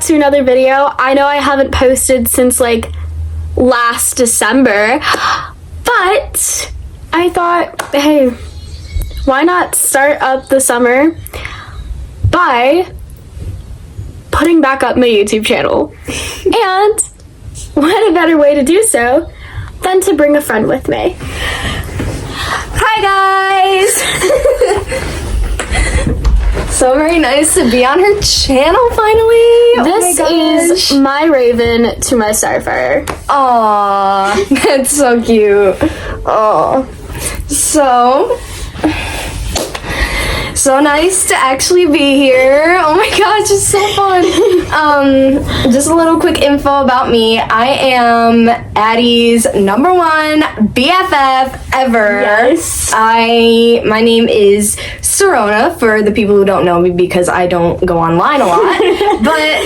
to another video. I know I haven't posted since like last December, but I thought, hey, why not start up the summer by putting back up my YouTube channel? And what a better way to do so than to bring a friend with me. Hi guys! So very nice to be on her channel finally. This is my Raven to my Starfire. Aww, that's so cute. Oh, so nice to actually be here. Oh my gosh, it's so fun. Just a little quick info about me. I am Addie's #1 BFF ever. Yes. My name is Serona, for the people who don't know me, because I don't go online a lot. But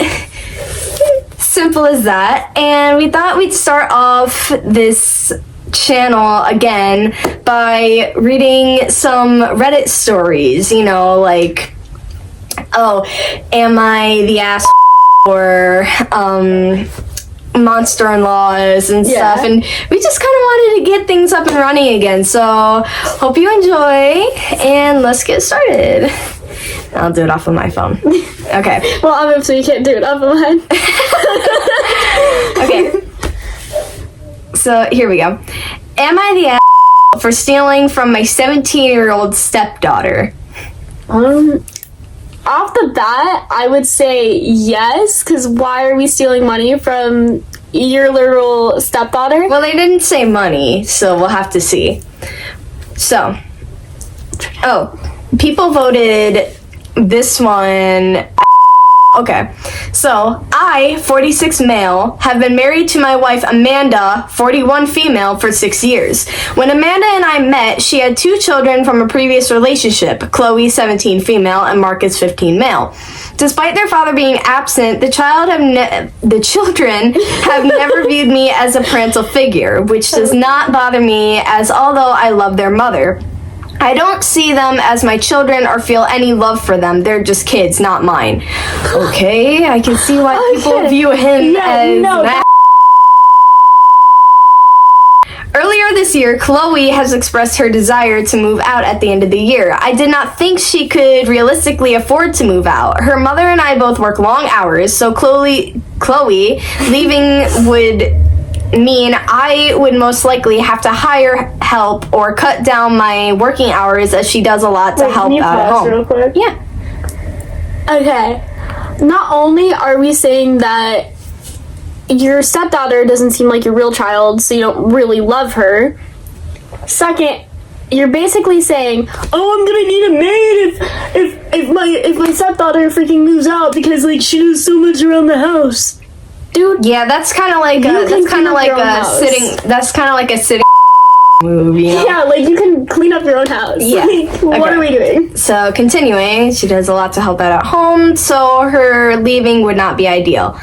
simple as that. And we thought we'd start off this channel again by reading some Reddit stories, you know, like, oh, am I the ass or monster-in-laws and stuff, and we just kind of wanted to get things up and running again, so hope you enjoy, and let's get started. I'll do it off of my phone. Okay. Well, obviously you can't do it off of mine. Okay. So here we go. Am I the ass for stealing from my 17-year-old stepdaughter? Off the bat, I would say yes, because why are we stealing money from your literal stepdaughter? Well, they didn't say money, so we'll have to see. So, people voted this one. Okay, so I, 46 male, have been married to my wife Amanda, 41 female, for 6 years. When Amanda and I met, she had 2 children from a previous relationship, Chloe, 17 female, and Marcus, 15 male. Despite their father being absent, the children have never viewed me as a parental figure, which does not bother me, as although I love their mother, I don't see them as my children or feel any love for them. They're just kids, not mine. Okay, I can see why people view him as that. Earlier this year, Chloe has expressed her desire to move out at the end of the year. I did not think she could realistically afford to move out. Her mother and I both work long hours, so Chloe leaving would mean I would most likely have to hire help or cut down my working hours, as she does a lot to help out at home. Real quick? Yeah. Okay. Not only are we saying that your stepdaughter doesn't seem like your real child, so you don't really love her. Second, you're basically saying, oh, I'm gonna need a maid if my stepdaughter freaking moves out because like she does so much around the house. Dude, yeah, that's kind of like a sitting move, you know? Yeah, like you can clean up your own house. Yeah. Like, what are we doing? So continuing, she does a lot to help out at home, so her leaving would not be ideal.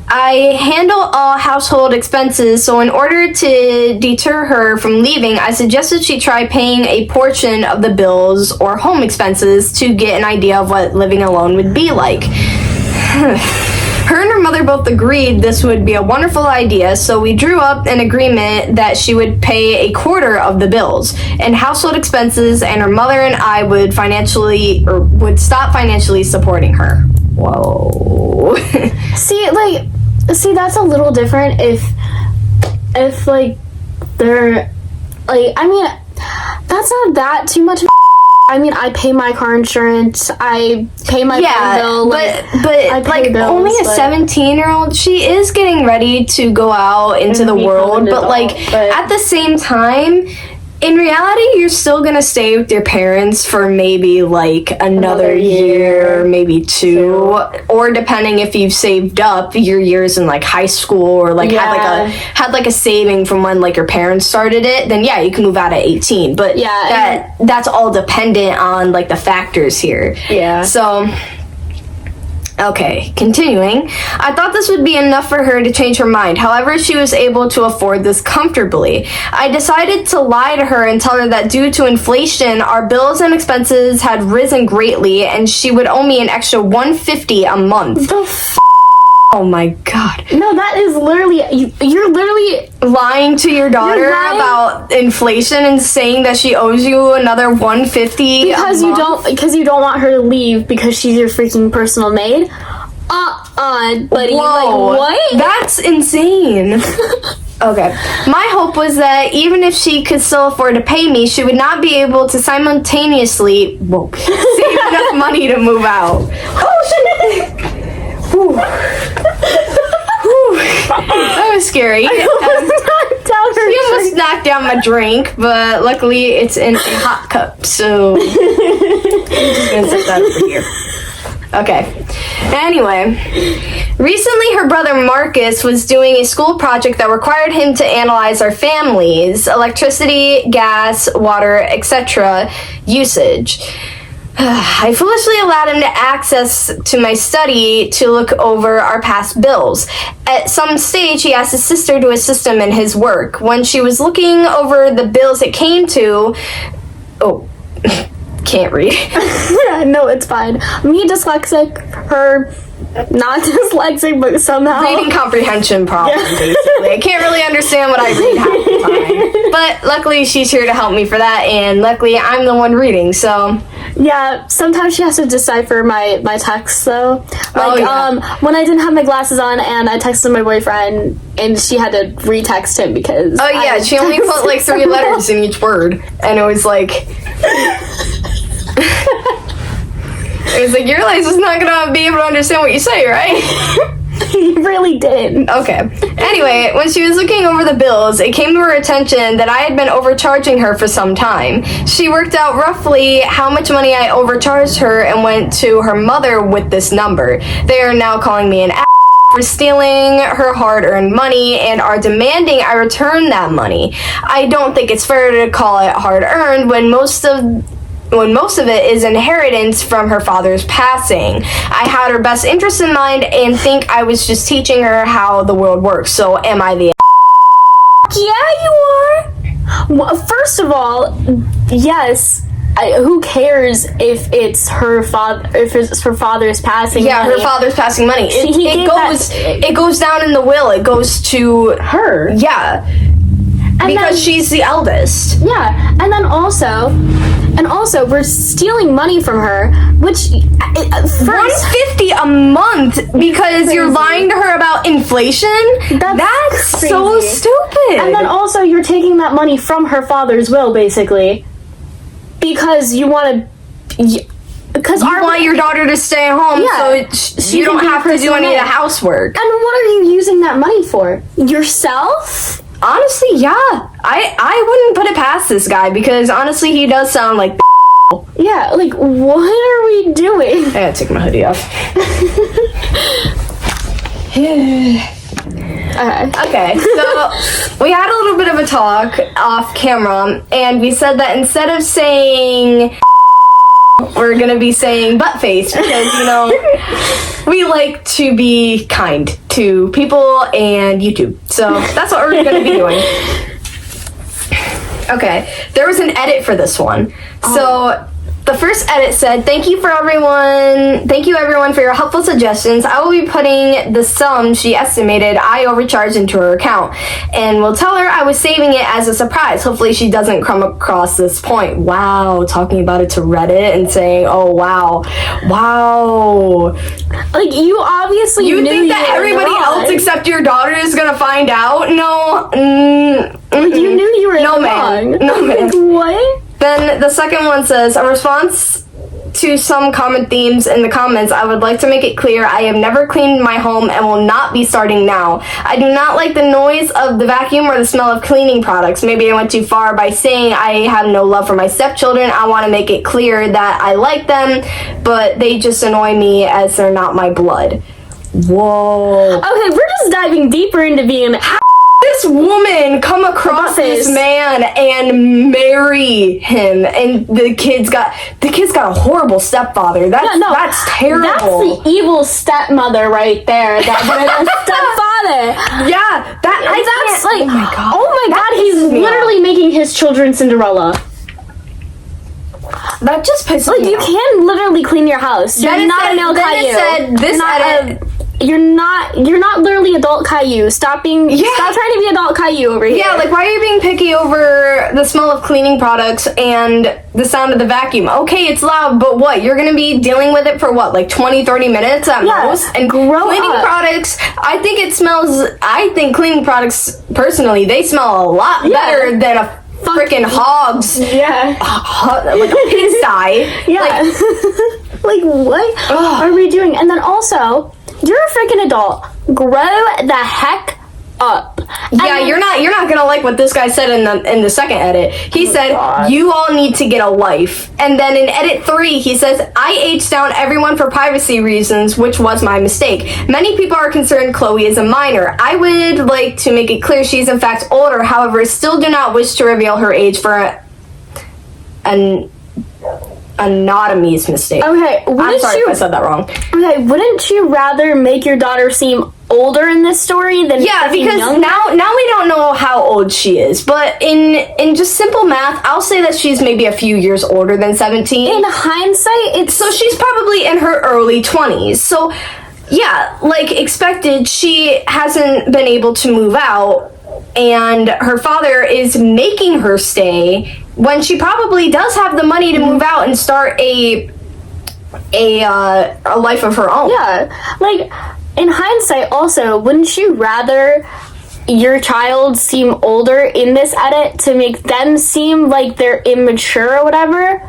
I handle all household expenses, so in order to deter her from leaving, I suggested she try paying a portion of the bills or home expenses to get an idea of what living alone would be like. Her and her mother both agreed this would be a wonderful idea, so we drew up an agreement that she would pay a quarter of the bills and household expenses, and her mother and I would stop financially supporting her. Whoa. See, that's a little different if like they're like, I mean, that's not that too much. I mean, I pay my car insurance, I pay my phone bill, but like bills, only a 17-year-old, she is getting ready to go out into the world, but at the same time, in reality, you're still gonna stay with your parents for maybe like another year, maybe 2, or depending if you've saved up your years in like high school or like had like a saving from when like your parents started it, then yeah, you can move out at 18. But that's all dependent on like the factors here. Yeah. So Okay, continuing. I thought this would be enough for her to change her mind. However, she was able to afford this comfortably. I decided to lie to her and tell her that due to inflation, our bills and expenses had risen greatly and she would owe me an extra $150 a month. Oh my god. No, that is literally, you're literally Lying to your daughter You're lying. about inflation and saying that she owes you another $150 because a you month? don't want her to leave because she's your freaking personal maid. Buddy. Whoa, Like, what? That's insane. Okay. My hope was that even if she could still afford to pay me, she would not be able to simultaneously save enough money to move out. Oh shit! Whew. Whew. That was scary. She almost knocked down my drink, but luckily it's in a hot cup, so I'm just gonna set that over here. Okay. Anyway, recently her brother Marcus was doing a school project that required him to analyze our family's electricity, gas, water, etc. usage. I foolishly allowed him to access to my study to look over our past bills. At some stage, he asked his sister to assist him in his work. When she was looking over the bills it came to... Oh, can't read. No, it's fine. Me dyslexic, her not dyslexic, but somehow Reading comprehension problem, basically. I can't really understand what I read half the time. But luckily she's here to help me for that, and luckily I'm the one reading, so... Yeah, sometimes she has to decipher my texts though. Like, Oh, yeah. when I didn't have my glasses on and I texted my boyfriend and she had to retext him because... Oh yeah, she only put like 3 letters in each word, and it was like... It was like, you realize it's not gonna be able to understand what you say, right? He really did. Okay. Anyway, when she was looking over the bills, it came to her attention that I had been overcharging her for some time. She worked out roughly how much money I overcharged her and went to her mother with this number. They are now calling me an for stealing her hard-earned money and are demanding I return that money. I don't think it's fair to call it hard-earned when most of it is inheritance from her father's passing. I had her best interest in mind and think I was just teaching her how the world works. So am I the Yeah, you are. Well, first of all, yes. Who cares if it's her father? If it's her father's passing? Yeah, money? her father's passing money. It goes down in the will. It goes to her. Yeah, And because then, she's the eldest. yeah, and then also we're stealing money from her, which first $150 a month because you're lying to her about inflation. That's so crazy. stupid. And then also you're taking that money from her father's will, basically, because you want to. Because you want your daughter to stay home, Yeah. so you don't have to do any of the housework. And what are you using that money for? Yourself? Honestly, yeah. I wouldn't put it past this guy because honestly, he does sound like. Yeah, like, what are we doing? I gotta take my hoodie off. Okay, so we had a little bit of a talk off camera, and we said that instead of saying we're gonna be saying butt face because, you know, we like to be kind to people and YouTube. So that's what we're gonna be doing. Okay, there was an edit for this one. So the first edit said, thank you everyone for your helpful suggestions. I will be putting the sum she estimated I overcharged into her account, and will tell her I was saving it as a surprise. Hopefully she doesn't come across this point. Wow, talking about it to Reddit and saying, oh wow. Like, you obviously You knew think that you were everybody wrong. else except your daughter is gonna find out? No. You knew you were No, wrong. ma'am. No, ma'am. Like, what? Then the second one says, a response to some common themes in the comments, I would like to make it clear I have never cleaned my home and will not be starting now. I do not like the noise of the vacuum or the smell of cleaning products. Maybe I went too far by saying I have no love for my stepchildren. I want to make it clear that I like them, but they just annoy me as they're not my blood. Whoa. Okay, we're just diving deeper into being... This woman come across this man and marry him, and the kid's got a horrible stepfather. That's terrible. That's the evil stepmother right there. That stepfather. Yeah, That's like, oh my god, he's literally making his children Cinderella. That just pisses Like, me you off. can literally clean your house. You're not an El Caillou. Then it said, this edit you're not literally adult Caillou. Stop trying to be adult Caillou over here. Yeah, like, why are you being picky over the smell of cleaning products and the sound of the vacuum? Okay, it's loud, but what? You're gonna be dealing with it for what, like 20, 30 minutes at most? And cleaning products, I think cleaning products, personally, they smell a lot better than a freaking hog's. Yeah. Like a pigsty. Yeah. Like, what are we doing? And then also, you're a freaking adult. Grow the heck up. Yeah, you're not gonna like what this guy said in the second edit. He said, God, you all need to get a life. And then in edit 3, he says, I aged down everyone for privacy reasons, which was my mistake. Many people are concerned Chloe is a minor. I would like to make it clear she is in fact older, however, still do not wish to reveal her age for an anatomy's mistake. Okay, I'm sorry if I said that wrong. Okay, wouldn't you rather make your daughter seem older in this story than because younger? now we don't know how old she is, but in just simple math, I'll say that she's maybe a few years older than 17. In hindsight, so she's probably in her early 20s. So yeah, like expected, she hasn't been able to move out, and her father is making her stay when she probably does have the money to move out and start a life of her own. Yeah, like, in hindsight also, wouldn't you rather your child seem older in this edit to make them seem like they're immature or whatever?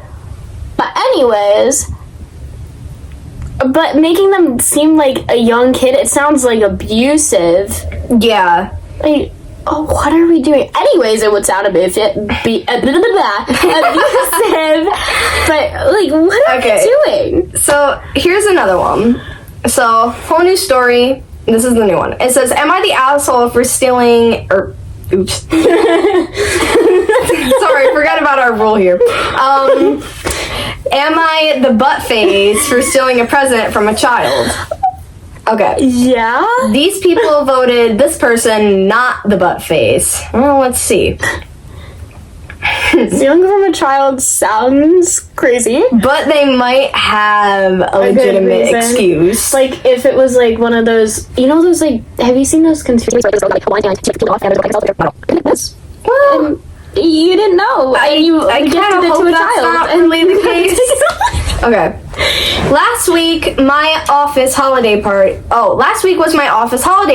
But anyways, but making them seem like a young kid, it sounds like abusive. Yeah. Like, oh, what are we doing? Anyways, it would sound abusive, but like, what are we doing? So here's another one. So, whole new story. This is the new one. It says, am I the asshole for stealing, or, oops. Sorry, forgot about our rule here. Am I the butt face for stealing a present from a child? Okay. Yeah? These people voted this person not the butt face. Well, let's see. Stealing from a child sounds crazy, but they might have a legitimate excuse. Like, if it was like one of those, you know, those, like, have you seen those conspiracies where like Hawaiian well, you didn't know. I gifted it to a child. Not really the case. Okay. Last week was my office holiday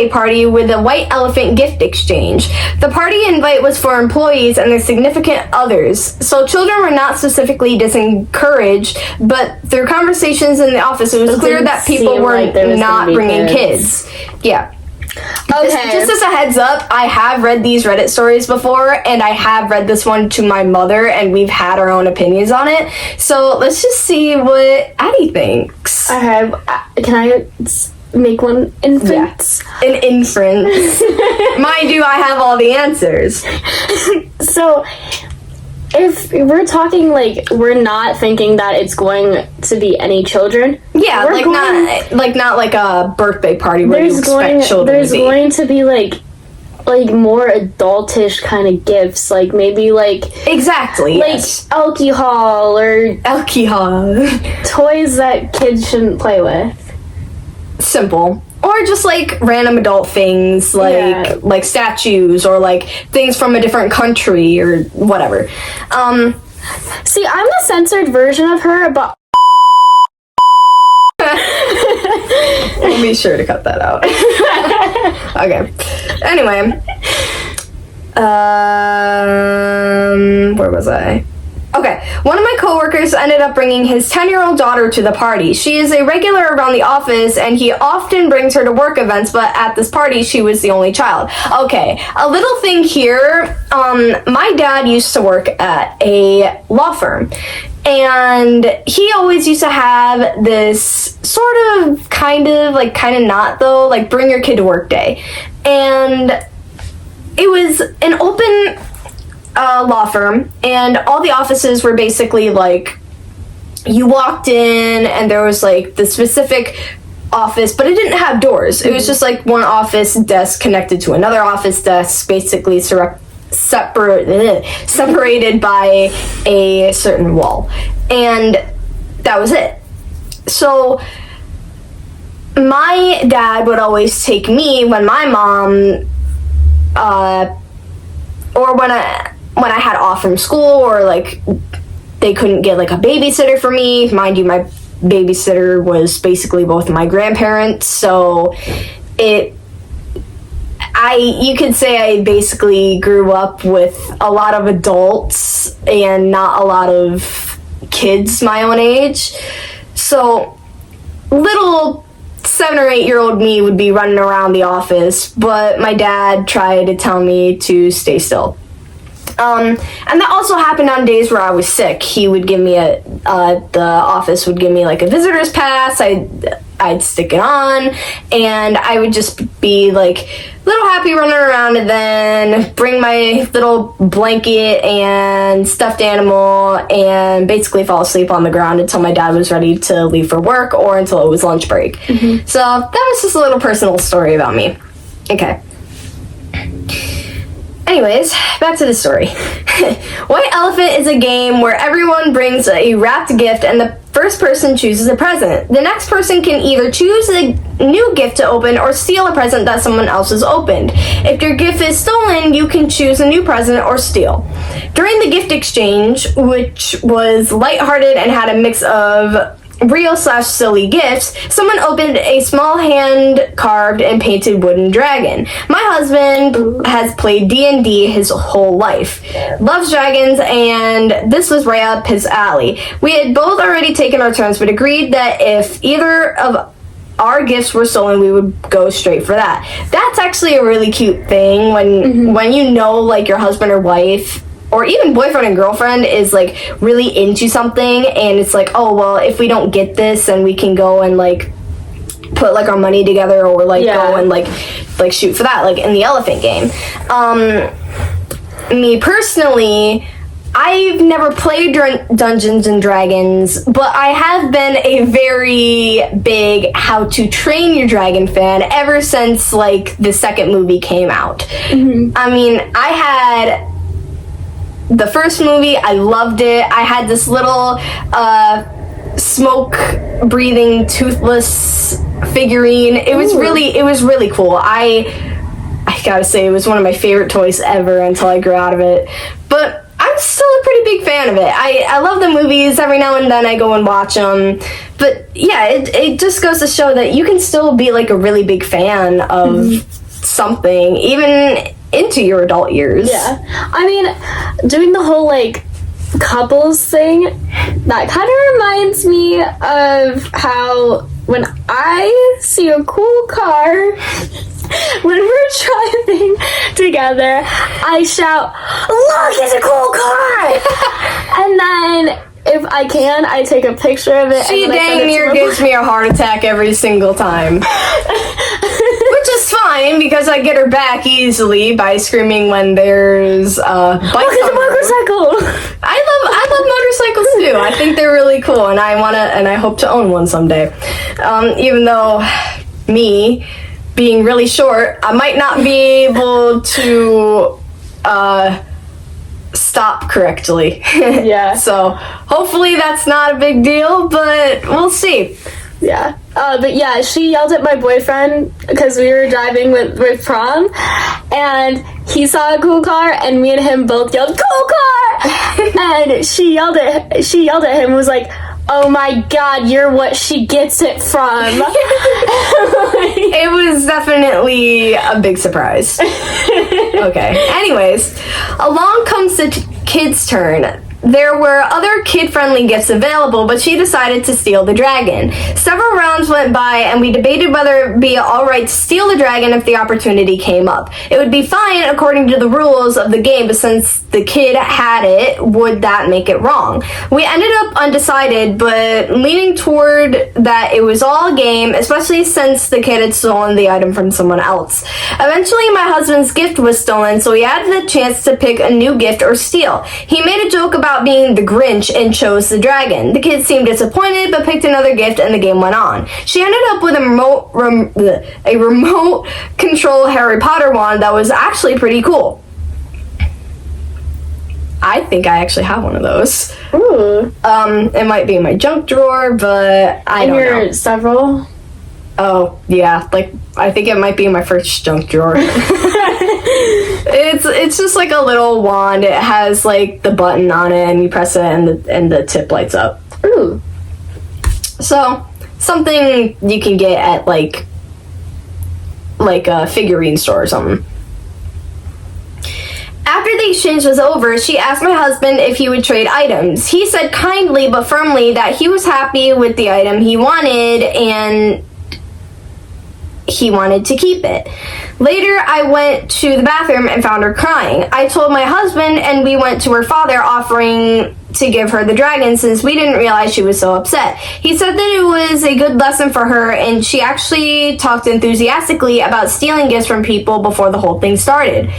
party with a white elephant gift exchange. The party invite was for employees and their significant others, so children were not specifically discouraged, but through conversations in the office, it was clear that people were not bringing kids. Yeah. Okay. Just as a heads up, I have read these Reddit stories before, and I have read this one to my mother, and we've had our own opinions on it. So let's just see what Addie thinks. Okay, can I make one inference? Yeah. An inference. Mind you, I have all the answers. So, if we're talking, like, we're not thinking that it's going to be any children. Yeah, not like a birthday party where you expect children There's going to be, like more adultish kind of gifts, like maybe like... Exactly, like yes. alcohol or... toys that kids shouldn't play with. Simple. Or just like random adult things, like statues or like things from a different country or whatever. See, I'm the censored version of her, but we'll be sure to cut that out. Okay. Anyway, where was I? Okay, one of my coworkers ended up bringing his 10-year-old daughter to the party. She is a regular around the office, and he often brings her to work events, but at this party, she was the only child. Okay, a little thing here. My dad used to work at a law firm, and he always used to have this sort of, kind of not though, like bring your kid to work day. And it was an open law firm, and all the offices were basically like, you walked in and there was like the specific office, but it didn't have doors. It was just like one office desk connected to another office desk, basically separated by a certain wall, and that was it. So my dad would always take me when my mom, or when I had off from school, or like they couldn't get like a babysitter for me. Mind you, my babysitter was basically both my grandparents, so you could say I basically grew up with a lot of adults and not a lot of kids my own age. So little 7 or 8-year-old me would be running around the office, but my dad tried to tell me to stay still. And that also happened on days where I was sick. He would give me the office would give me like a visitor's pass. I'd stick it on, and I would just be like little happy running around, and then bring my little blanket and stuffed animal and basically fall asleep on the ground until my dad was ready to leave for work or until it was lunch break. Mm-hmm. So that was just a little personal story about me. Okay. Anyways, back to the story. White Elephant is a game where everyone brings a wrapped gift and the first person chooses a present. The next person can either choose a new gift to open or steal a present that someone else has opened. If your gift is stolen, you can choose a new present or steal. During the gift exchange, which was lighthearted and had a mix of real/silly gifts, someone opened a small hand-carved and painted wooden dragon. My husband has played D&D his whole life, loves dragons, and this was right up his alley. We had both already taken our turns, but agreed that if either of our gifts were stolen, we would go straight for that. That's actually a really cute thing when you know, like, your husband or wife or even boyfriend and girlfriend is like really into something, and it's like, oh well, if we don't get this, then we can go and like put like our money together, or like go and like shoot for that, like in the elephant game. Me personally, I've never played Dungeons and Dragons, but I have been a very big How to Train Your Dragon fan ever since like the second movie came out. Mm-hmm. I mean, I had the first movie, I loved it. I had this little smoke breathing toothless figurine. It was really cool. I gotta say, it was one of my favorite toys ever until I grew out of it. But I'm still a pretty big fan of it. I love the movies. Every now and then I go and watch them. But yeah, it just goes to show that you can still be like a really big fan of something, even into your adult years. Yeah. I mean, doing the whole like couples thing, that kind of reminds me of how when I see a cool car when we're driving together, I shout, "Look, it's a cool car!" And then if I can, I take a picture of it. She dang near gives me a heart attack every single time. Which is fine, because I get her back easily by screaming when there's bikes. Look, it's a motorcycle! I love motorcycles too. I think they're really cool, and I hope to own one someday. Even though me being really short, I might not be able to stop correctly. Yeah. So hopefully that's not a big deal, but we'll see. Yeah. But yeah, she yelled at my boyfriend because we were driving with prom, and he saw a cool car, and me and him both yelled, "Cool car!" And she yelled at him and was like, "Oh my god, you're what she gets it from." It was definitely a big surprise. Okay. Anyways, along comes the kid's turn. There were other kid-friendly gifts available, but she decided to steal the dragon. Several rounds went by, and we debated whether it would be alright to steal the dragon if the opportunity came up. It would be fine according to the rules of the game, but since the kid had it, would that make it wrong? We ended up undecided, but leaning toward that it was all a game, especially since the kid had stolen the item from someone else. Eventually, my husband's gift was stolen, so he had the chance to pick a new gift or steal. He made a joke about being the Grinch and chose the dragon. The kid seemed disappointed, but picked another gift, and the game went on. She ended up with a remote control Harry Potter wand that was actually pretty cool. I think I actually have one of those. Ooh. It might be in my junk drawer, but I don't know. Several? Oh, yeah. Like, I think it might be my first junk drawer. It's just like a little wand. It has like the button on it, and you press it, and the tip lights up. Ooh. So something you can get at like a figurine store or something. After the exchange was over, she asked my husband if he would trade items. He said kindly but firmly that he was happy with the item he wanted and he wanted to keep it. Later, I went to the bathroom and found her crying. I told my husband and we went to her father, offering to give her the dragon since we didn't realize she was so upset. He said that it was a good lesson for her, and she actually talked enthusiastically about stealing gifts from people before the whole thing started.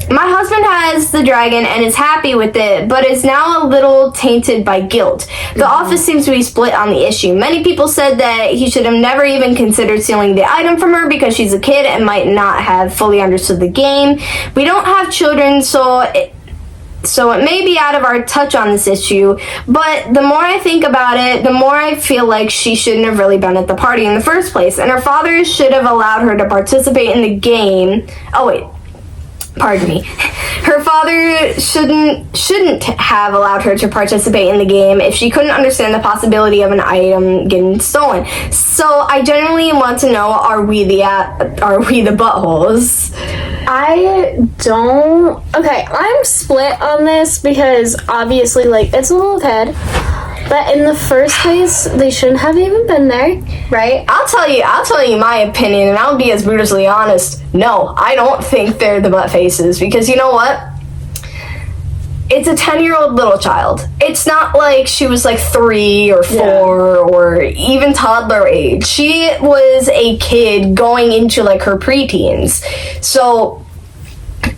My husband has the dragon and is happy with it, but is now a little tainted by guilt. The office seems to be split on the issue. Many people said that he should have never even considered stealing the item from her because she's a kid and might not have fully understood the game. We don't have children, so it may be out of our touch on this issue, but the more I think about it, the more I feel like she shouldn't have really been at the party in the first place, and her father should have allowed her to participate in the game. Oh wait. Pardon me. Her father shouldn't have allowed her to participate in the game if she couldn't understand the possibility of an item getting stolen. So I genuinely want to know: are we the buttholes? I don't. Okay, I'm split on this because obviously, like, it's a little kid. But in the first place, they shouldn't have even been there, right? I'll tell you my opinion, and I'll be as brutally honest. No, I don't think they're the butt faces, because you know what? It's a 10-year-old little child. It's not like she was like 3 or 4 or even toddler age. She was a kid going into like her preteens. So,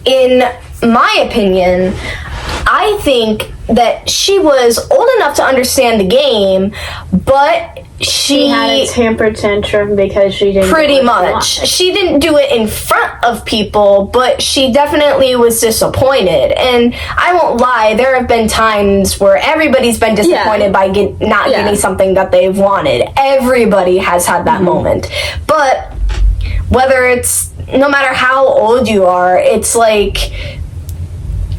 in my opinion, I think that she was old enough to understand the game, but she had a temper tantrum because she didn't. Pretty much. She didn't do it in front of people, but she definitely was disappointed. And I won't lie, there have been times where everybody's been disappointed by not getting something that they've wanted. Everybody has had that moment. But whether it's, no matter how old you are, it's like,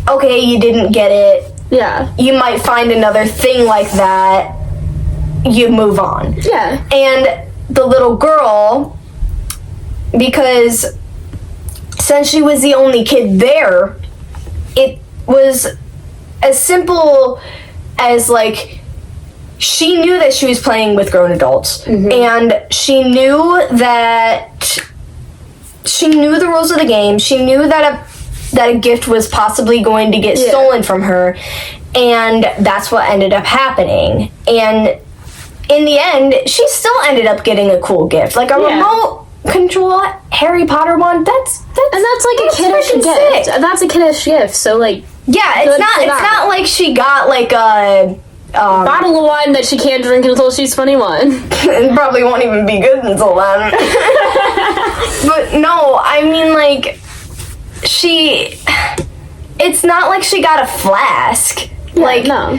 okay, you didn't get it. Yeah. You might find another thing like that. You move on. Yeah. And the little girl, because since she was the only kid there, it was as simple as, like, she knew that she was playing with grown adults. And she knew that she knew the rules of the game. She knew that a gift was possibly going to get stolen from her, and that's what ended up happening. And in the end, she still ended up getting a cool gift, like a remote control Harry Potter one. That's like a kiddish gift. Sick. That's a kiddish gift. So like, it's not like she got like a bottle of wine that she can't drink until she's 21. It probably won't even be good until then. But no, I mean, like, it's not like she got a flask. Yeah, like, no.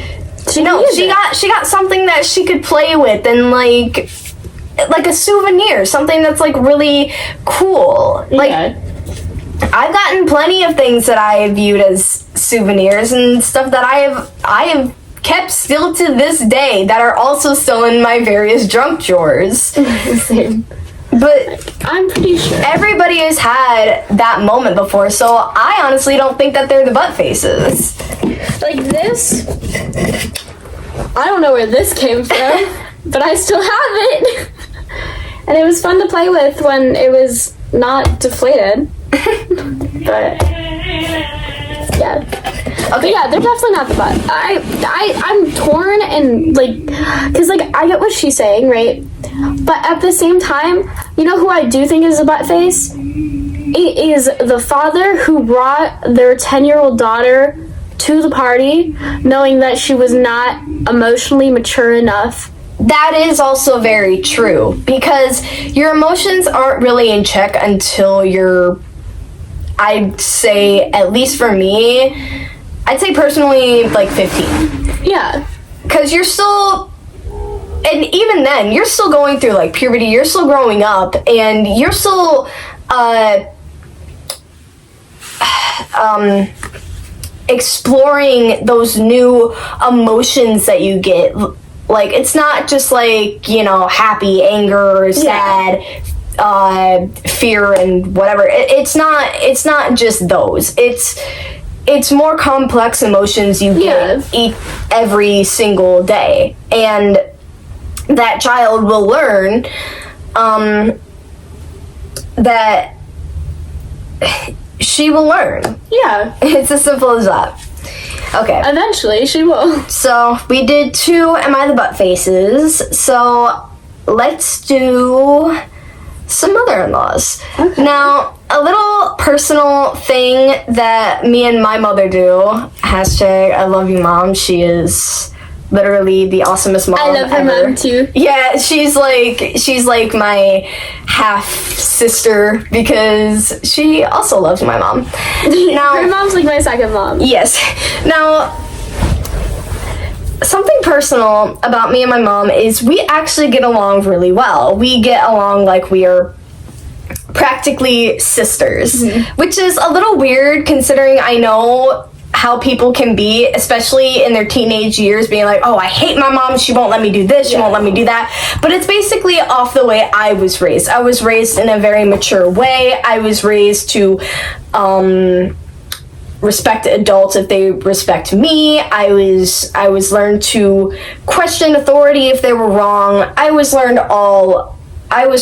She got something that she could play with, and like a souvenir, something that's like really cool. Like, I've gotten plenty of things that I have viewed as souvenirs and stuff that I have kept still to this day that are also still in my various junk drawers. Same. But I'm pretty sure everybody has had that moment before, so I honestly don't think that they're the butt faces. like this, I don't know where this came from, but I still have it. And it was fun to play with when it was not deflated. But yeah. Okay. But yeah, they're definitely not the butt. I'm torn, and like, cause like I get what she's saying, right? But at the same time, you know who I do think is a butt face? It is the father who brought their 10-year-old daughter to the party, knowing that she was not emotionally mature enough. That is also very true, because your emotions aren't really in check until you're, I'd say, at least for me, I'd say personally, like 15. Yeah. Because you're still and even then, you're still going through like puberty. You're still growing up, and you're still exploring those new emotions that you get. Like, it's not just like, you know, happy, anger, sad, fear, and whatever. It's not just those. It's more complex emotions you get every single day, and that child will learn that she will learn. Yeah. It's as simple as that. Okay. Eventually, she will. So, we did 2 Am I the Butt faces. So, let's do some mother-in-laws. Okay. Now, a little personal thing that me and my mother do. Hashtag I love you, Mom. She is literally the awesomest mom I love her ever. mom too. Yeah, she's like my half sister because she also loves my mom. Now, her mom's like my second mom. Yes. Now, something personal about me and my mom is we actually get along really well. We get along like we are practically sisters, which is a little weird considering I know how people can be, especially in their teenage years, being like, oh, I hate my mom, she won't let me do this, she won't let me do that. But it's basically off the way I was raised. I was raised in a very mature way. I was raised to respect adults if they respect me. I was learned to question authority if they were wrong. I was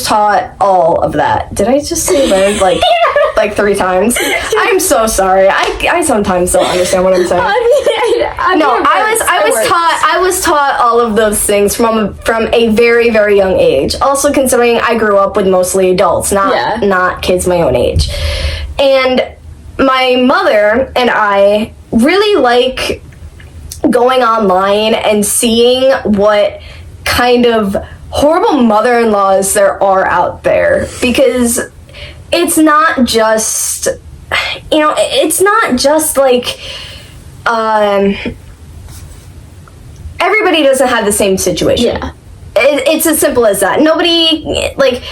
taught all of that. Did I just say learned like 3 times? I'm so sorry. I sometimes don't understand what I'm saying. I was taught all of those things from a very, very young age. Also considering I grew up with mostly adults, not kids my own age. And my mother and I really like going online and seeing what kind of horrible mother-in-laws there are out there, because it's not just, you know, it's not just like everybody doesn't have the same situation. It's as simple as that. Nobody, like,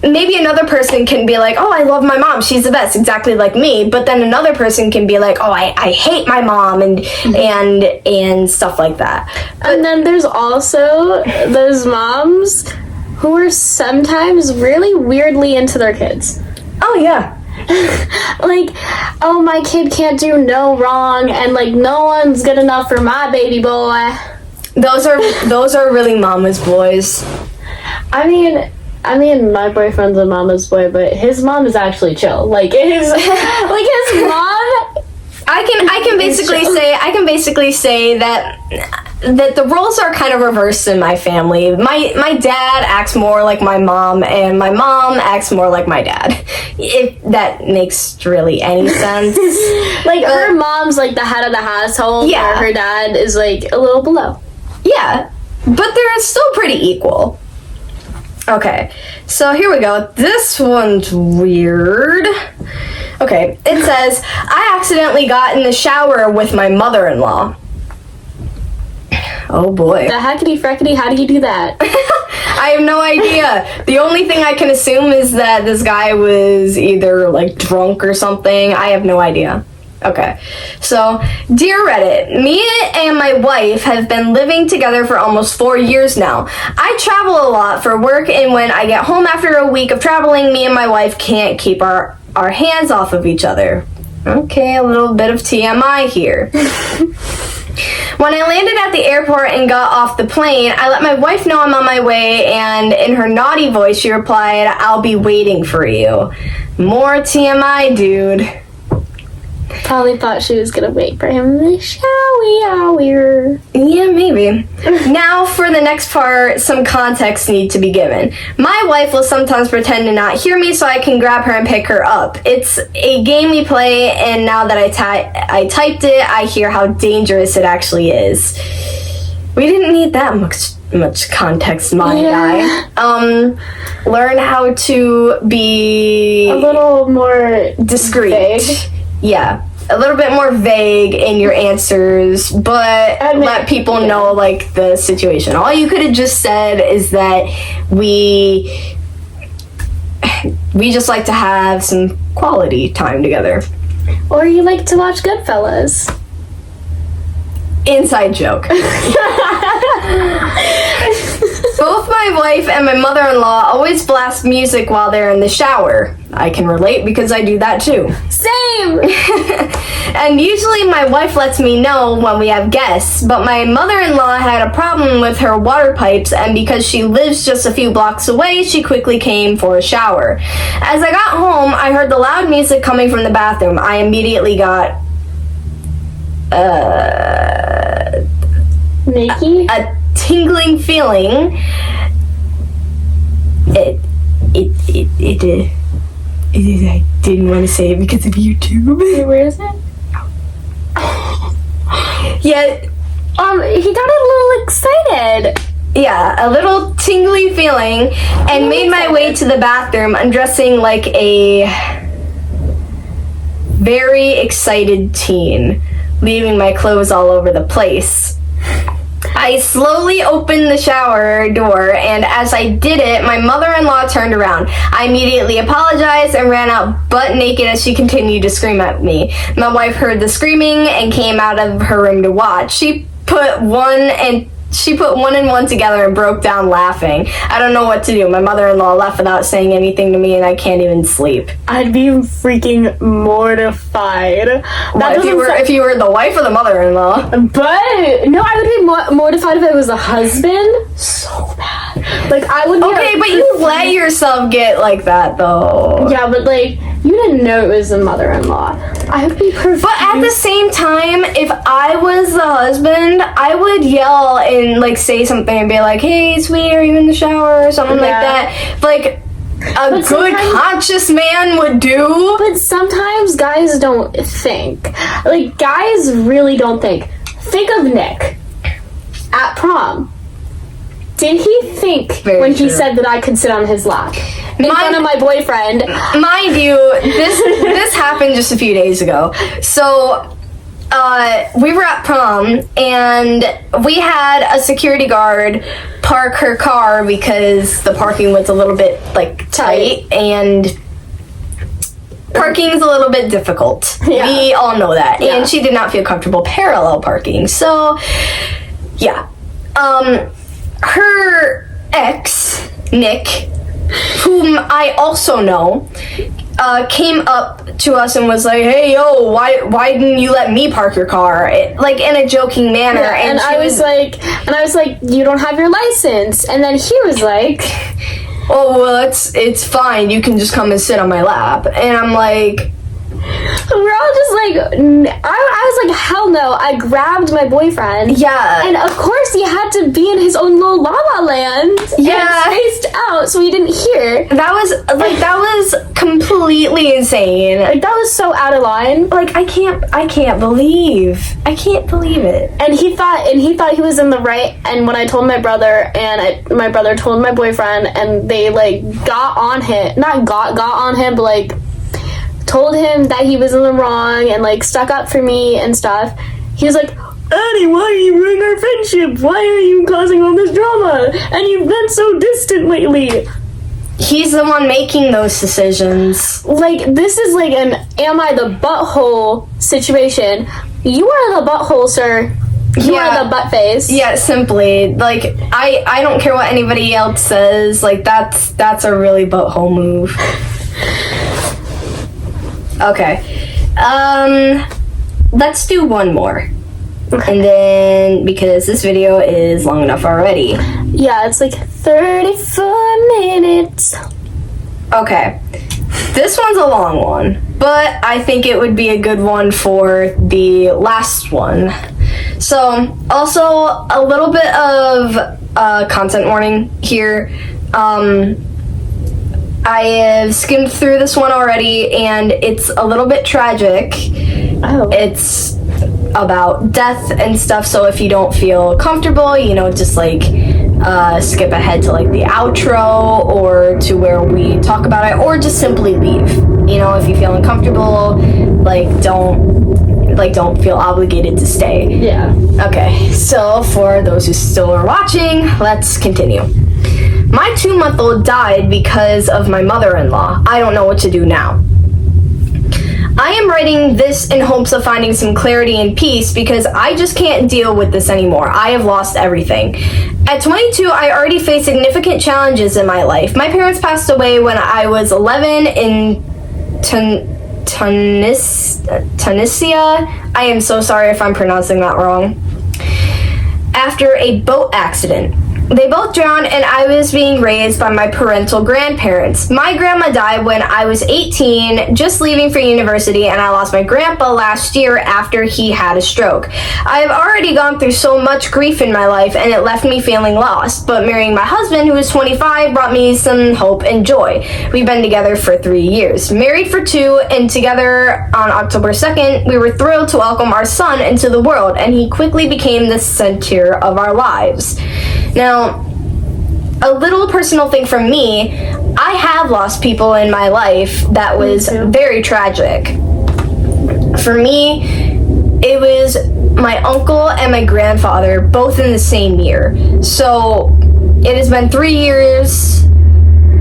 maybe another person can be like, oh, I love my mom, she's the best, exactly like me, but then another person can be like, oh, I hate my mom, and stuff like that. And then there's also those moms who are sometimes really weirdly into their kids. Oh, yeah. Like, oh, my kid can't do no wrong, and like, no one's good enough for my baby boy. Those are really mama's boys. I mean, my boyfriend's a mama's boy, but his mom is actually chill. Like, his mom. I can basically say that the roles are kind of reversed in my family. My dad acts more like my mom, and my mom acts more like my dad. If that makes really any sense. Like, her mom's like the head of the household, where her dad is like a little below. Yeah, but they're still pretty equal. Okay, so here we go. This one's weird. Okay, it says, I accidentally got in the shower with my mother-in-law. Oh boy. The heckity-freckity, how do you do that? I have no idea. The only thing I can assume is that this guy was either, like, drunk or something. I have no idea. Okay, so, dear Reddit, me and my wife have been living together for almost 4 years now. I travel a lot for work, and when I get home after a week of traveling, me and my wife can't keep our hands off of each other. Okay, a little bit of TMI here. When I landed at the airport and got off the plane, I let my wife know I'm on my way, and in her naughty voice, she replied, I'll be waiting for you. More TMI, dude. Probably thought she was gonna wait for him in the shower. Yeah, maybe. Now, for the next part, some context need to be given. My wife will sometimes pretend to not hear me so I can grab her and pick her up. It's a game we play, and now that I typed it, I hear how dangerous it actually is. We didn't need that much context, my guy. Learn how to be a little more discreet. vague. Yeah. a little bit more vague in your answers, but let people know like the situation. All you could have just said is that we just like to have some quality time together. Or you like to watch Goodfellas. Inside joke. Both my wife and my mother-in-law always blast music while they're in the shower. I can relate because I do that too. Same! And usually my wife lets me know when we have guests, but my mother-in-law had a problem with her water pipes, and because she lives just a few blocks away, she quickly came for a shower. As I got home, I heard the loud music coming from the bathroom. I immediately got Nikki? a tingling feeling. I didn't want to say it because of YouTube. Wait, where is it? Yeah, He got a little excited. yeah, a little tingly feeling, and made my way to the bathroom, undressing like a very excited teen, leaving my clothes all over the place. I slowly opened the shower door, and as I did it, my mother-in-law turned around. I immediately apologized and ran out butt naked as she continued to scream at me. My wife heard the screaming and came out of her room to watch. She put one and one together and broke down laughing. I don't know what to do. My mother-in-law left without saying anything to me, and I can't even sleep. I'd be freaking mortified. What, if you were the wife or the mother-in-law? But no, I would be mortified if it was a husband. So bad. Like I would. Okay, but you let yourself get like that, though. Yeah, but like you didn't know it was a mother-in-law. I would be perfect. But at the same time, if I was the husband, I would yell and like say something and be like, "Hey, sweetie, are you in the shower?" or something like that. Like a good conscious man would do. But sometimes guys don't think. Like guys really don't think. Think of Nick at prom. Did he think when he said that I could sit on his lap in front of my boyfriend? Mind you, this happened just a few days ago. So we were at prom, and we had a security guard park her car because the parking was a little bit like tight, and parking is a little bit difficult. Yeah. We all know that. Yeah. And she did not feel comfortable parallel parking. So yeah. Her ex, Nick, whom I also know, came up to us and was like, "Hey, yo, why didn't you let me park your car?" Like in a joking manner. Yeah, and I was like, "You don't have your license." And then he was like, "Oh, well, it's fine. You can just come and sit on my lap." And I'm like, we're all just like, I was like, hell no. I grabbed my boyfriend. yeah. And of course he had to be in his own little la la land. Yeah. And spaced out so he didn't hear. That was completely insane. Like that was so out of line. Like I can't believe it. And he thought he was in the right. And when I told my brother, and my brother told my boyfriend, and they like got on him, not got on him, but like told him that he was in the wrong and like stuck up for me and stuff. He was like, "Addie, why are you ruining our friendship? Why are you causing all this drama? And you've been so distant lately." He's the one making those decisions. Like, this is like an am I the butthole situation. You are the butthole, sir. You are the butt face. Yeah, simply. Like, I don't care what anybody else says. Like, that's a really butthole move. Okay. Let's do one more. And then, because this video is long enough already. Yeah, it's like 34 minutes. Okay. This one's a long one, but I think it would be a good one for the last one. So, also a little bit of content warning here. I have skimmed through this one already, and it's a little bit tragic. Oh. It's about death and stuff. So if you don't feel comfortable, just like skip ahead to like the outro or to where we talk about it, or just simply leave. If you feel uncomfortable, don't feel obligated to stay. Yeah. Okay, so for those who still are watching, let's continue. My 2-month-old died because of my mother-in-law. I don't know what to do now. I am writing this in hopes of finding some clarity and peace because I just can't deal with this anymore. I have lost everything. At 22, I already faced significant challenges in my life. My parents passed away when I was 11 in Tunisia. I am so sorry if I'm pronouncing that wrong. After a boat accident. They both drowned and I was being raised by my parental grandparents. My grandma died when I was 18, just leaving for university, and I lost my grandpa last year after he had a stroke. I have already gone through so much grief in my life and it left me feeling lost, but marrying my husband, who is 25, brought me some hope and joy. We've been together for 3 years, married for 2, and together on October 2nd, we were thrilled to welcome our son into the world, and he quickly became the center of our lives. Now, a little personal thing from me, I have lost people in my life that was very tragic. For me, it was my uncle and my grandfather, both in the same year. So it has been 3 years,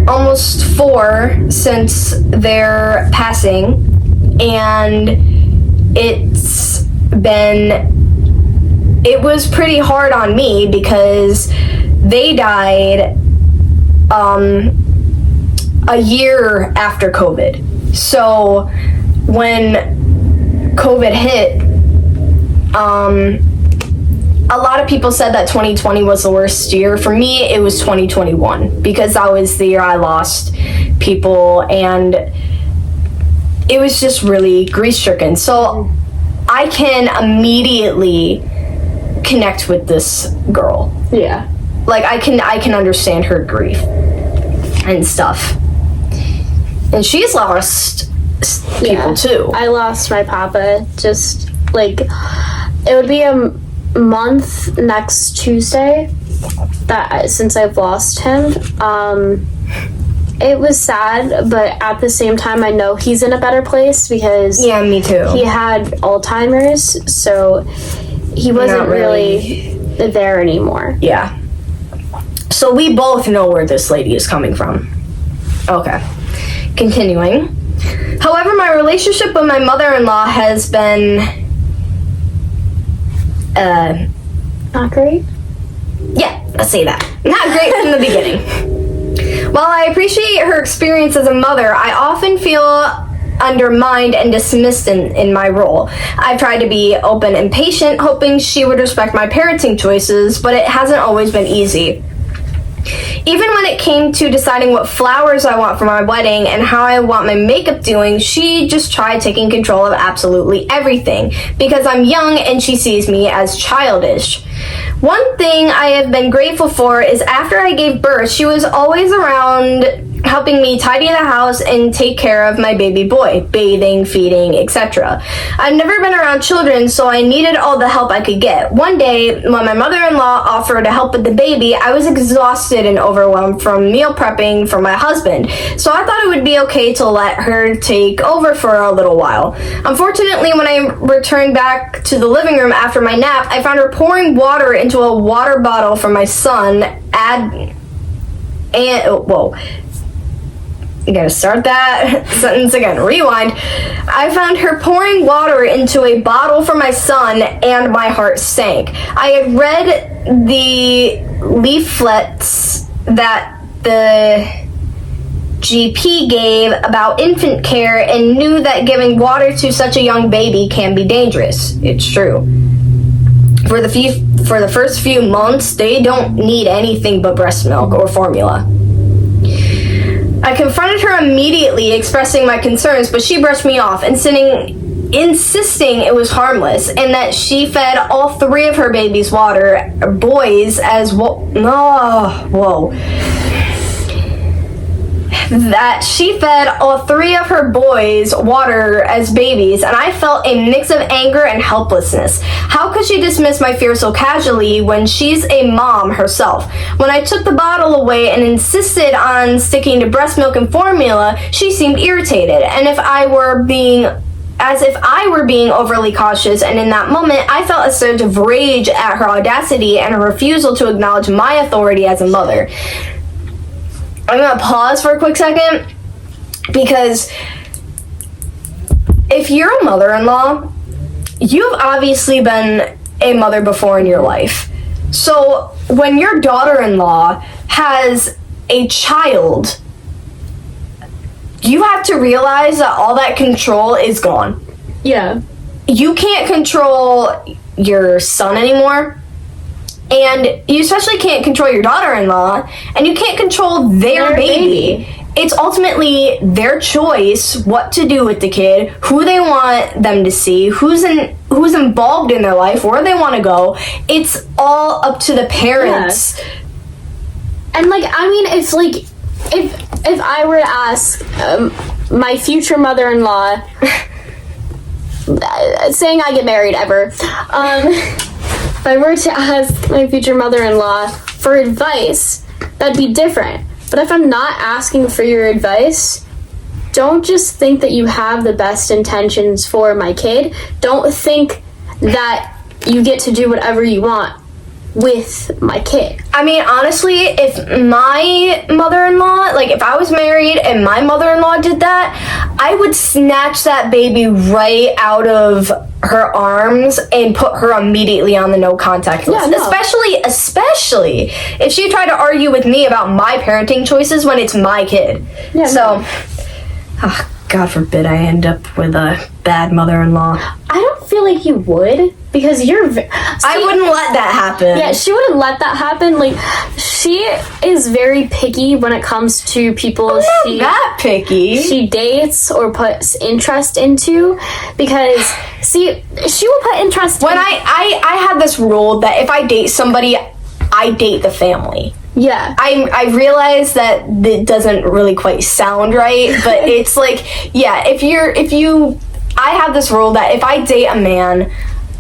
almost 4, since their passing, and it was pretty hard on me because they died a year after COVID. So when COVID hit, a lot of people said that 2020 was the worst year. For me, it was 2021 because that was the year I lost people, and it was just really grief-stricken. So I can immediately connect with this girl. Yeah. Like I can understand her grief and stuff. And she's lost people too. I lost my papa just like it would be a month next Tuesday that since I've lost him. It was sad, but at the same time I know he's in a better place because me too. He had Alzheimer's, so he wasn't really there anymore. Yeah. So we both know where this lady is coming from. Okay. Continuing. However, my relationship with my mother-in-law has been not great? Yeah, let's say that. Not great from the beginning. While I appreciate her experience as a mother, I often feel undermined and dismissed in my role. I've tried to be open and patient, hoping she would respect my parenting choices, but it hasn't always been easy. Even when it came to deciding what flowers I want for my wedding and how I want my makeup doing, she just tried taking control of absolutely everything because I'm young and she sees me as childish. One thing I have been grateful for is after I gave birth, she was always around helping me tidy the house and take care of my baby boy, bathing, feeding, etc. I've never been around children, so I needed all the help I could get. One day, when my mother-in-law offered to help with the baby, I was exhausted and overwhelmed from meal prepping for my husband, so I thought it would be okay to let her take over for a little while. Unfortunately, when I returned back to the living room after my nap, I found her pouring water into a water bottle for my son, You gotta start that sentence again. Rewind. I found her pouring water into a bottle for my son, and my heart sank. I had read the leaflets that the GP gave about infant care and knew that giving water to such a young baby can be dangerous. It's true. For the first few months, they don't need anything but breast milk or formula. I confronted her immediately, expressing my concerns, but she brushed me off, insisting it was harmless and that she fed all 3 of her babies water, boys as well. that she fed all 3 of her boys water as babies, and I felt a mix of anger and helplessness. How could she dismiss my fear so casually when she's a mom herself? When I took the bottle away and insisted on sticking to breast milk and formula, she seemed irritated, and as if I were being overly cautious, and in that moment, I felt a surge of rage at her audacity and her refusal to acknowledge my authority as a mother. I'm gonna pause for a quick second, because if you're a mother-in-law, you've obviously been a mother before in your life. So when your daughter-in-law has a child, you have to realize that all that control is gone. Yeah. You can't control your son anymore, and you especially can't control your daughter-in-law, and you can't control their baby. It's ultimately their choice what to do with the kid, who they want them to see, who's involved in their life, where they want to go. It's all up to the parents. Yeah. And like, I mean, it's like, if I were to ask my future mother-in-law, saying I get married ever, if I were to ask my future mother-in-law for advice, that'd be different. But if I'm not asking for your advice, don't just think that you have the best intentions for my kid. Don't think that you get to do whatever you want with my kid. I mean, honestly, if my mother-in-law, like if I was married and my mother-in-law did that, I would snatch that baby right out of her arms and put her immediately on the no contact list. Yeah, no. Especially if she tried to argue with me about my parenting choices when it's my kid. Yeah, so, God forbid I end up with a bad mother-in-law. I don't feel like you would, because you're... I wouldn't let that happen. Yeah, she wouldn't let that happen. Like, she is very picky when it comes to people I'm not that picky. She dates or puts interest into, because, see, she will put interest when I have this rule that if I date somebody, I date the family. Yeah. I realize that it doesn't really quite sound right, but it's like, yeah, I have this rule that if I date a man,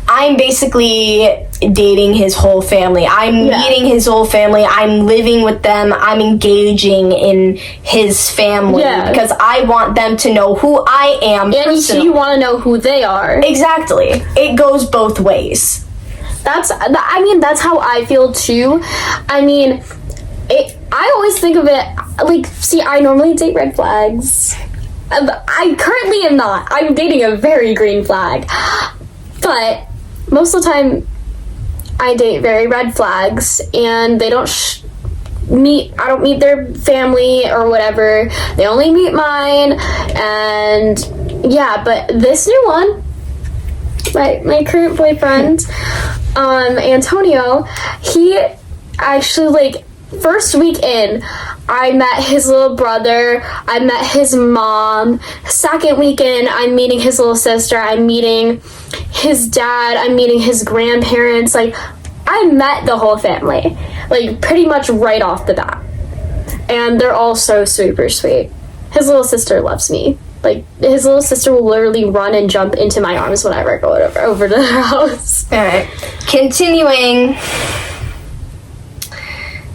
I'm basically dating his whole family. I'm meeting his whole family. I'm living with them. I'm engaging in his family because I want them to know who I am. And you want to know who they are. Exactly. It goes both ways. That's how I feel too. I mean, I always think of it like, see, I normally date red flags. I currently am not. I'm dating a very green flag. But most of the time, I date very red flags, and they don't I don't meet their family or whatever. They only meet mine, and yeah, but this new one, my current boyfriend, Antonio, he actually, like, first week in, I met his little brother, I met his mom. Second weekend, I'm meeting his little sister, I'm meeting his dad, I'm meeting his grandparents. Like, I met the whole family, like, pretty much right off the bat. And they're all so super sweet. His little sister loves me. Like, his little sister will literally run and jump into my arms whenever I go over to their house. Alright, continuing.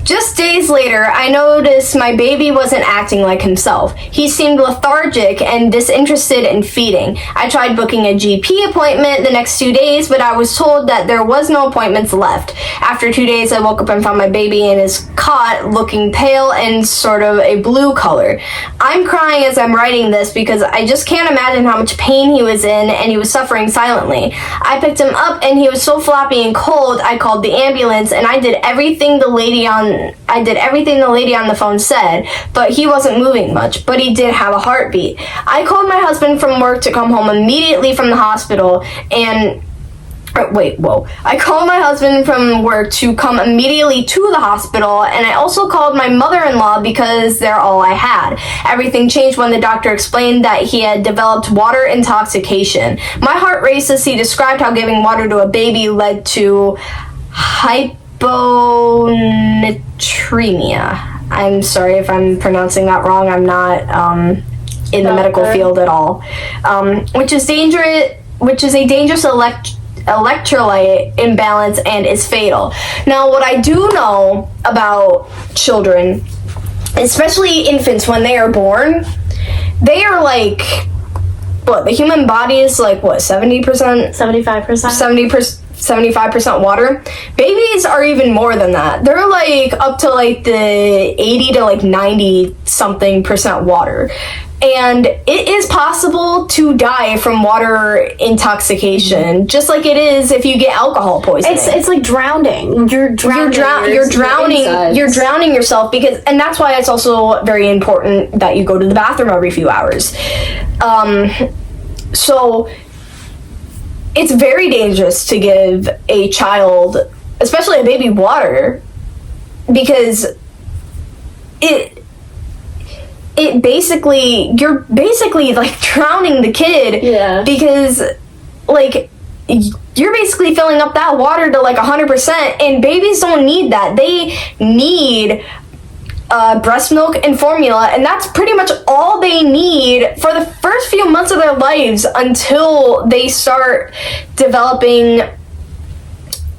Just days later, I noticed my baby wasn't acting like himself. He seemed lethargic and disinterested in feeding. I tried booking a GP appointment the next 2 days, but I was told that there was no appointments left. After 2 days, I woke up and found my baby in his cot, looking pale and sort of a blue color. I'm crying as I'm writing this because I just can't imagine how much pain he was in, and he was suffering silently. I picked him up, and he was so floppy and cold, I called the ambulance, and I did everything the lady on the phone said, but he wasn't moving much, but he did have a heartbeat. I called my husband from work to come home immediately from the hospital, I called my husband from work to come immediately to the hospital, and I also called my mother-in-law because they're all I had. Everything changed when the doctor explained that he had developed water intoxication. My heart raced as he described how giving water to a baby led to hyponatremia. I'm sorry if I'm pronouncing that wrong. I'm not in the medical field at all. Which is dangerous. Which is a dangerous electrolyte imbalance and is fatal. Now, what I do know about children, especially infants, when they are born, they are like, what, the human body is like, what, 70%? 75%? 75% water. Babies are even more than that. They're like up to like the 80 to like 90 something percent water. And it is possible to die from water intoxication, just like it is if you get alcohol poisoning. It's like drowning. You're drowning yourself, because, and that's why it's also very important that you go to the bathroom every few hours. So it's very dangerous to give a child, especially a baby, water, because it basically, you're basically like drowning the kid. Yeah. Because like you're basically filling up that water to like 100%, and babies don't need that. They need breast milk and formula, and that's pretty much all they need for the first few months of their lives until they start developing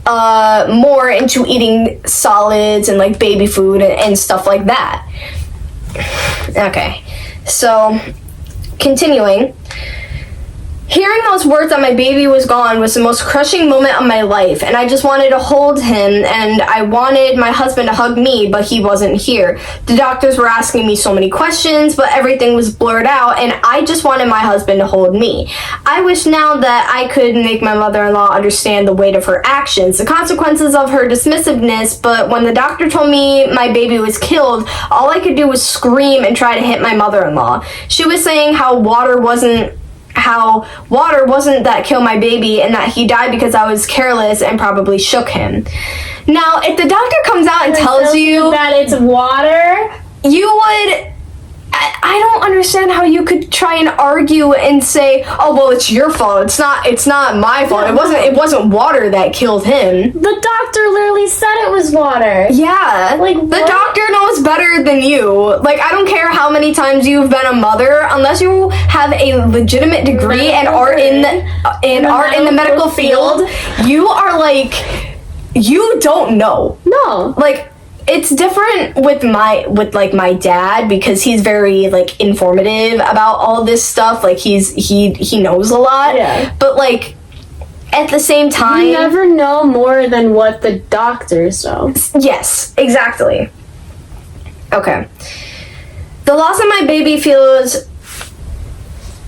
more into eating solids and like baby food and stuff like that. Okay, so continuing. Hearing those words that my baby was gone was the most crushing moment of my life, and I just wanted to hold him, and I wanted my husband to hug me, but he wasn't here. The doctors were asking me so many questions, but everything was blurred out, and I just wanted my husband to hold me. I wish now that I could make my mother-in-law understand the weight of her actions, the consequences of her dismissiveness, but when the doctor told me my baby was killed, all I could do was scream and try to hit my mother-in-law. She was saying how water wasn't that killed my baby, and that he died because I was careless and probably shook him. Now, if the doctor comes out and tells you that it's water, you would... I don't understand how you could try and argue and say, "Oh, well, it's your fault. It's not my fault. It wasn't water that killed him." The doctor literally said it was water. Yeah. Like, the what? doctor knows better than you. Like, I don't care how many times you've been a mother, unless you have a legitimate degree and are in the medical field, you are like, you don't know. No. Like, it's different with my dad, because he's very like informative about all this stuff. Like he knows a lot. Yeah. But like at the same time, you never know more than what the doctors know. Yes, exactly. Okay. The loss of my baby feels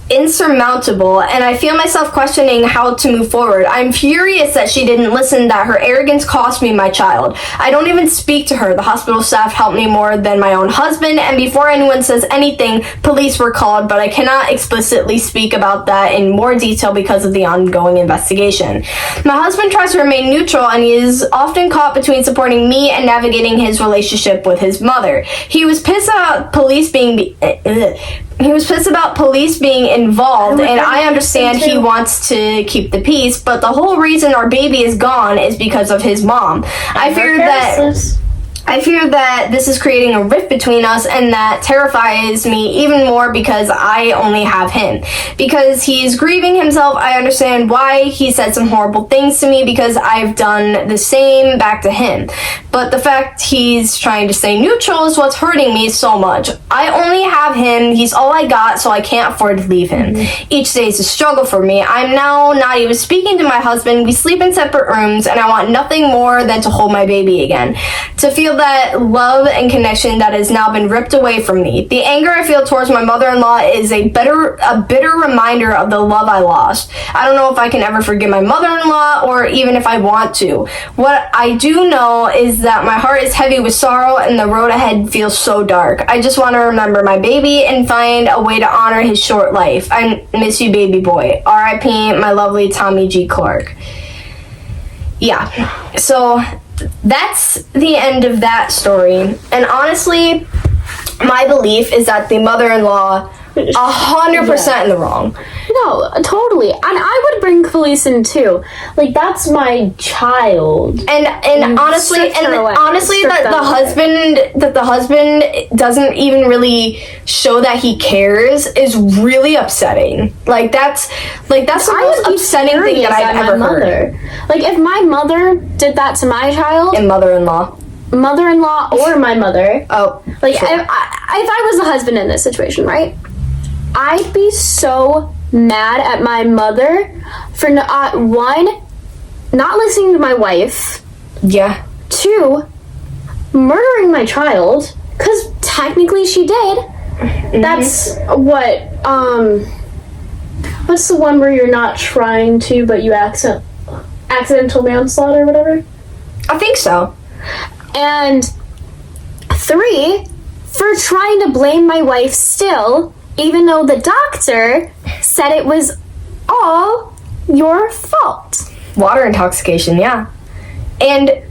insurmountable, and I feel myself questioning how to move forward. I'm furious that she didn't listen, that her arrogance cost me my child. I don't even speak to her. The hospital staff helped me more than my own husband, and before anyone says anything, police were called, but I cannot explicitly speak about that in more detail because of the ongoing investigation. My husband tries to remain neutral, and he is often caught between supporting me and navigating his relationship with his mother. He was pissed about police being involved, and I understand he wants to keep the peace, but the whole reason our baby is gone is because of his mom. I fear that this is creating a rift between us, and that terrifies me even more because I only have him. Because he's grieving himself, I understand why he said some horrible things to me, because I've done the same back to him. But the fact he's trying to stay neutral is what's hurting me so much. I only have him, he's all I got, so I can't afford to leave him. Each day is a struggle for me. I'm now not even speaking to my husband, we sleep in separate rooms, and I want nothing more than to hold my baby again. To feel that love and connection that has now been ripped away from me. The anger I feel towards my mother-in-law is a bitter reminder of the love I lost. I don't know if I can ever forgive my mother-in-law, or even if I want to. What I do know is that my heart is heavy with sorrow, and the road ahead feels so dark. I just want to remember my baby and find a way to honor his short life. I miss you, baby boy. R.I.P. my lovely Tommy G. Clark. Yeah, so that's the end of that story. And honestly, my belief is that the mother-in-law 100% in the wrong. No, totally. And I would bring Khalees in too. Like, that's my child. And honestly, Strip her away. Strip that the husband doesn't even really show that he cares is really upsetting. Like that's the most upsetting thing that I've ever heard. Like, if my mother did that to my child, And mother-in-law or my mother, Oh, like, sure. if I was the husband in this situation, right? I'd be so mad at my mother for one, not listening to my wife, Yeah. two, murdering my child, because technically she did. That's what's the one where you're not trying to, but you accidental manslaughter or whatever? I think so. And three, for trying to blame my wife still, even though the doctor said it was all your fault. Water intoxication, yeah. And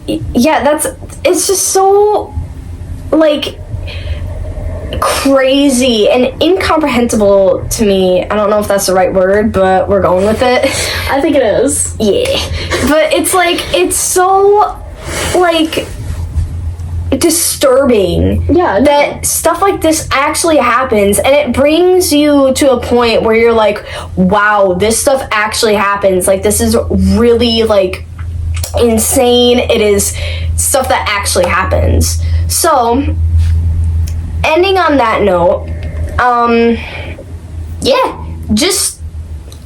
yeah, it's just so like crazy and incomprehensible to me. I don't know if that's the right word, but we're going with it. I think it is. Yeah. But it's so like disturbing that stuff like this actually happens, and it brings you to a point where you're like, wow, this stuff actually happens. Like, this is really like insane. It is stuff that actually happens. So ending on that note, yeah, just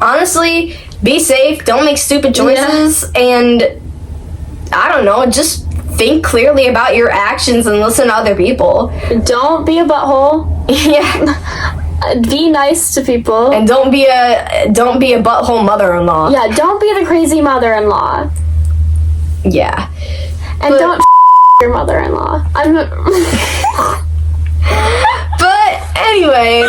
honestly be safe, don't make stupid choices, and I don't know, just think clearly about your actions and listen to other people. Don't be a butthole. Yeah. Be nice to people. And don't be a butthole mother-in-law. Yeah, don't be the crazy mother-in-law. Yeah. And don't your mother-in-law. But anyway,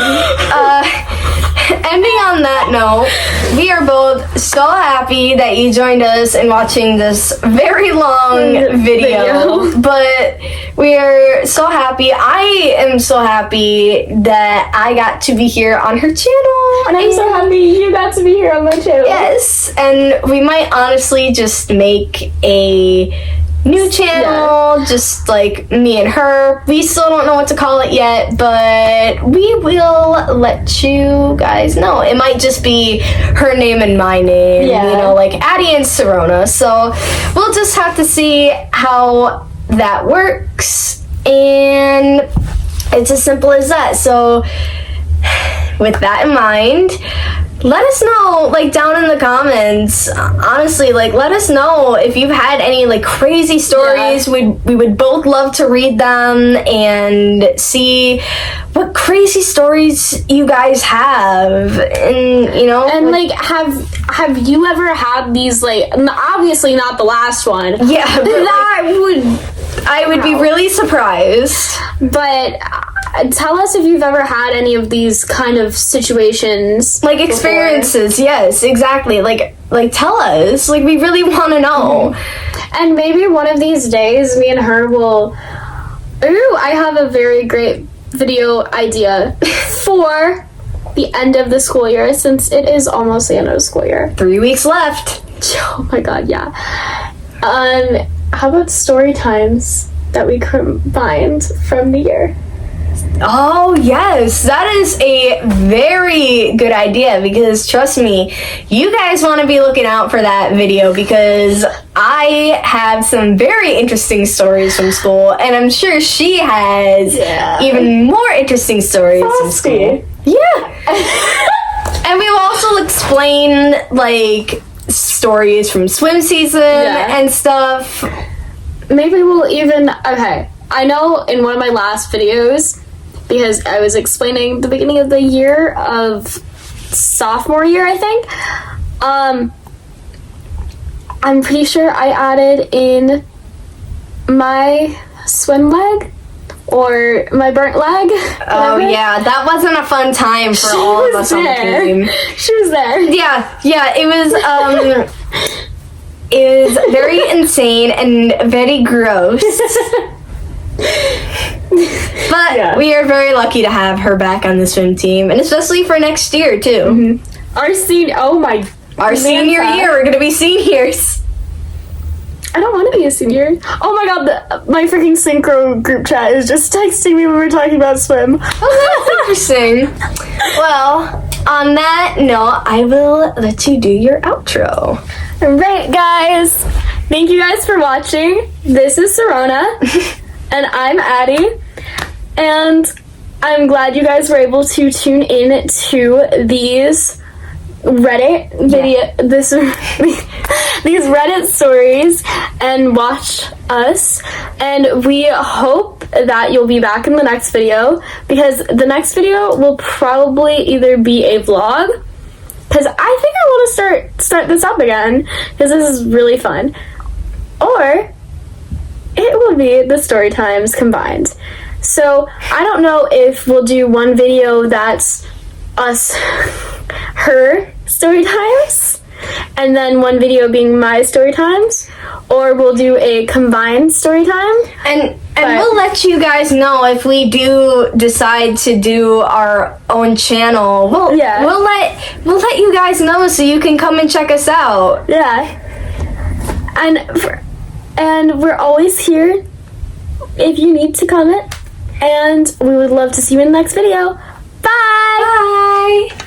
ending on that note, we are both so happy that you joined us in watching this very long video. But we are so happy. I am so happy that I got to be here on her channel. And I'm so happy you got to be here on my channel. Yes, and we might honestly just make a new channel, just like me and her. We still don't know what to call it yet, but we will let you guys know. It might just be her name and my name, you know, like Addie and Serona. So we'll just have to see how that works, and it's as simple as that. So with that in mind, let us know, like, down in the comments, honestly, like, let us know if you've had any, like, crazy stories. We would both love to read them and see what crazy stories you guys have, and, you know. And, like, have you ever had these, like, obviously not the last one. Yeah, I would be really surprised. But tell us if you've ever had any of these kind of situations. Like, experiences, before. Yes, exactly. Like tell us. Like, we really want to know. And maybe one of these days, me and her will... Ooh, I have a very great video idea for the end of the school year, since it is almost the end of the school year. 3 weeks left. Oh my god, yeah. How about story times that we combined from the year? Oh, yes. That is a very good idea, because trust me, you guys want to be looking out for that video, because I have some very interesting stories from school, and I'm sure she has even more interesting stories from school. Yeah. And we will also explain, like, stories from swim season and stuff. Maybe we'll even... Okay, I know in one of my last videos, because I was explaining the beginning of the year of sophomore year, I think, I'm pretty sure I added in my swim leg or my burnt leg. Oh, yeah, that wasn't a fun time for all of us on the team. She was there. Yeah, it was, it was very insane and very gross. But Yeah. we are very lucky to have her back on the swim team, and especially for next year too. Our senior, oh my, Our senior Samantha. year, we're gonna be seniors. I don't want to be a senior. Oh my god, my freaking synchro group chat is just texting me when we're talking about swim. Oh, that's interesting. Well, on that note, I will let you do your outro. Right, guys. Thank you guys for watching. This is Serona, and I'm Addie, and I'm glad you guys were able to tune in to these Reddit video, these Reddit stories, and watch us. And we hope that you'll be back in the next video, because the next video will probably either be a vlog, because I think I want to start this up again, because this is really fun, or it will be the story times combined. So I don't know if we'll do one video that's us, her story times, and then one video being my story times, or we'll do a combined story time. And we'll let you guys know if we do decide to do our own channel. We'll let you guys know so you can come and check us out. Yeah. And we're always here if you need to comment, and we would love to see you in the next video. Bye! Bye!